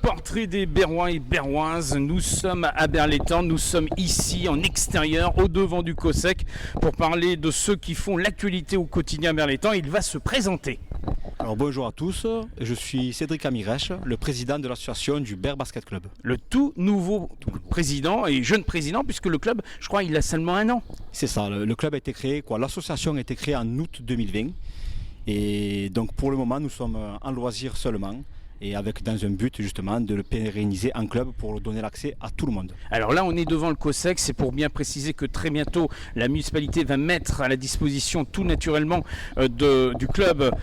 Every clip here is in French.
Portrait des Berrois et Berroises. Nous sommes à Berlétan, nous sommes ici en extérieur, au devant du COSEC, pour parler de ceux qui font l'actualité au quotidien à Berlétan. Il va se présenter. Alors bonjour à tous, je suis Cédric Amirèche, le président de l'association du Berre Basket Club. Le tout nouveau président et jeune président, puisque le club, je crois, il a seulement 1 an. C'est ça, le club a été créé, l'association a été créée en août 2020. Et donc pour le moment, nous sommes en loisir seulement. Et dans un but justement de le pérenniser en club pour donner l'accès à tout le monde. Alors là on est devant le COSEC, c'est pour bien préciser que très bientôt la municipalité va mettre à la disposition tout naturellement du club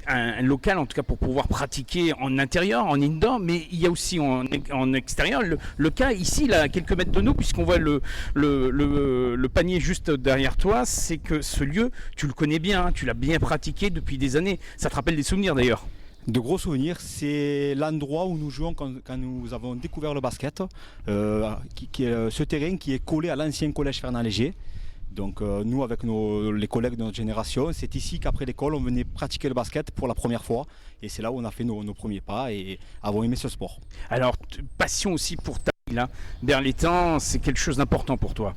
un local, en tout cas pour pouvoir pratiquer en intérieur, en indoor, mais il y a aussi en extérieur. Le cas ici, là, à quelques mètres de nous, puisqu'on voit le panier juste derrière toi, c'est que ce lieu, tu le connais bien, hein, tu l'as bien pratiqué depuis des années, ça te rappelle des souvenirs d'ailleurs. De gros souvenirs, c'est l'endroit où nous jouons quand nous avons découvert le basket, ce terrain qui est collé à l'ancien collège Fernand Léger. Donc nous, avec les collègues de notre génération, c'est ici qu'après l'école, on venait pratiquer le basket pour la première fois. Et c'est là où on a fait nos premiers pas et avons aimé ce sport. Alors, passion aussi pour ta ville, hein. Berlétan, c'est quelque chose d'important pour toi.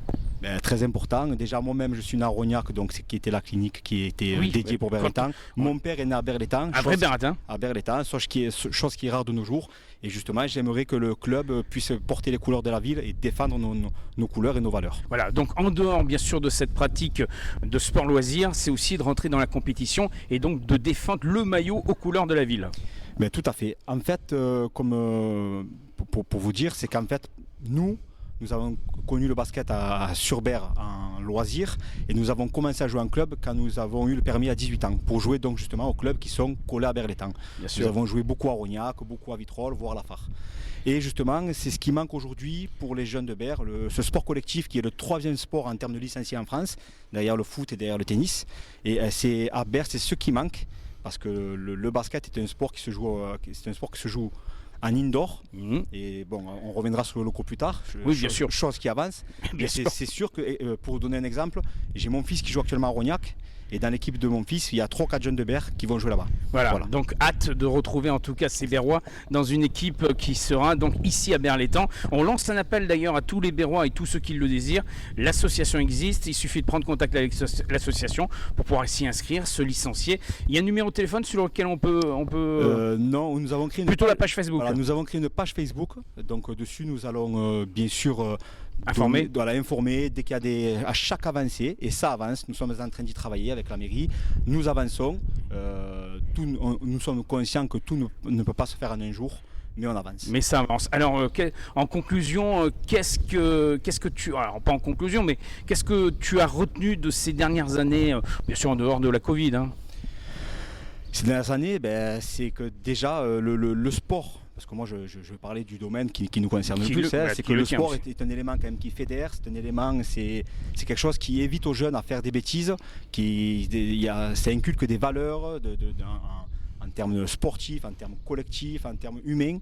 Très important. Déjà moi-même je suis né à Rognac, donc qui était la clinique qui était dédiée pour Berlétan. Mon père est né à Berlétan. À vrai Berlétan. À Berlétan, chose qui est rare de nos jours. Et justement j'aimerais que le club puisse porter les couleurs de la ville et défendre nos couleurs et nos valeurs. Voilà, donc en dehors bien sûr de cette pratique de sport loisir, c'est aussi de rentrer dans la compétition et donc de défendre le maillot aux couleurs de la ville. Tout à fait. En fait, pour vous dire, c'est qu'en fait nous avons connu le basket à Surberre en loisir et nous avons commencé à jouer en club quand nous avons eu le permis à 18 ans pour jouer donc justement aux clubs qui sont collés à Berlétan. Nous avons joué beaucoup à Rognac, beaucoup à Vitrolles, voire la Phare. Et justement, c'est ce qui manque aujourd'hui pour les jeunes de Berre, ce sport collectif qui est le 3e sport en termes de licenciés en France, derrière le foot et derrière le tennis. Et à Berre, c'est ce qui manque parce que le basket est un sport qui se joue en indoor, et bon, on reviendra sur le loco plus tard, oui, bien sûr. Chose qui avance. C'est sûr que, pour vous donner un exemple, j'ai mon fils qui joue actuellement à Rognac, et dans l'équipe de mon fils, il y a 3 ou 4 jeunes de Berre qui vont jouer là-bas. Voilà, donc hâte de retrouver en tout cas ces Berrois dans une équipe qui sera donc ici à Berlétan. On lance un appel d'ailleurs à tous les Berrois et tous ceux qui le désirent. L'association existe, il suffit de prendre contact avec l'association pour pouvoir s'y inscrire, se licencier. Il y a un numéro de téléphone sur lequel on peut... Non, nous avons créé plutôt la page Facebook. Voilà, nous avons créé une page Facebook, donc dessus nous allons bien sûr... informer dès qu'il y a à chaque avancée, et ça avance, nous sommes en train d'y travailler avec la mairie, nous avançons, nous sommes conscients que tout ne peut pas se faire en un jour, mais on avance. Mais ça avance. Alors en conclusion, qu'est-ce que tu... Alors pas en conclusion, mais qu'est-ce que tu as retenu de ces dernières années, bien sûr en dehors de la Covid, hein. Ces dernières années, c'est que déjà le sport, parce que moi je vais parler du domaine qui nous concerne le plus, c'est que le sport est un élément quand même qui fédère, c'est quelque chose qui évite aux jeunes à faire des bêtises, ça inculque des valeurs en termes sportifs, en termes collectifs, en termes humains,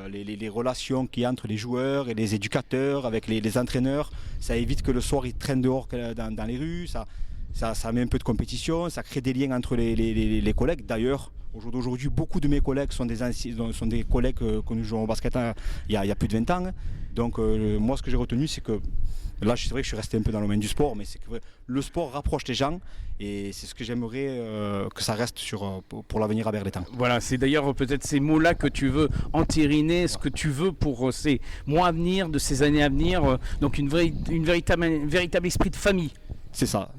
les relations qu'il y a entre les joueurs et les éducateurs, avec les entraîneurs, ça évite que le soir ils traînent dehors dans les rues, ça met un peu de compétition, ça crée des liens entre les collègues. D'ailleurs, au jour d'aujourd'hui, beaucoup de mes collègues sont des collègues que nous jouons au basket il y a plus de 20 ans. Donc moi, ce que j'ai retenu, c'est que, là c'est vrai que je suis resté un peu dans le domaine du sport, mais c'est que le sport rapproche les gens et c'est ce que j'aimerais que ça reste pour l'avenir à Berlétan. Voilà, c'est d'ailleurs peut-être ces mots-là que tu veux entériner, ce que tu veux pour ces mois à venir, de ces années à venir, donc un véritable esprit de famille. C'est ça.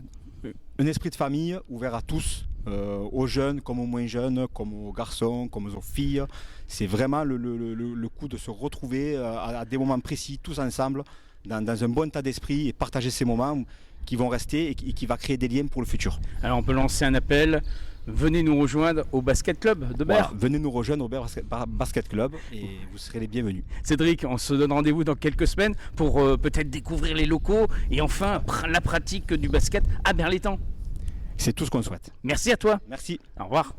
Un esprit de famille ouvert à tous, aux jeunes comme aux moins jeunes, comme aux garçons, comme aux filles. C'est vraiment le coup de se retrouver à des moments précis, tous ensemble, dans un bon état d'esprit et partager ces moments qui vont rester et qui va créer des liens pour le futur. Alors on peut lancer un appel. Venez nous rejoindre au Basket Club de Berre. Voilà, venez nous rejoindre au Berre Basket Club et vous serez les bienvenus. Cédric, on se donne rendez-vous dans quelques semaines pour peut-être découvrir les locaux et enfin la pratique du basket à Berlétan. C'est tout ce qu'on souhaite. Merci à toi. Merci. Au revoir.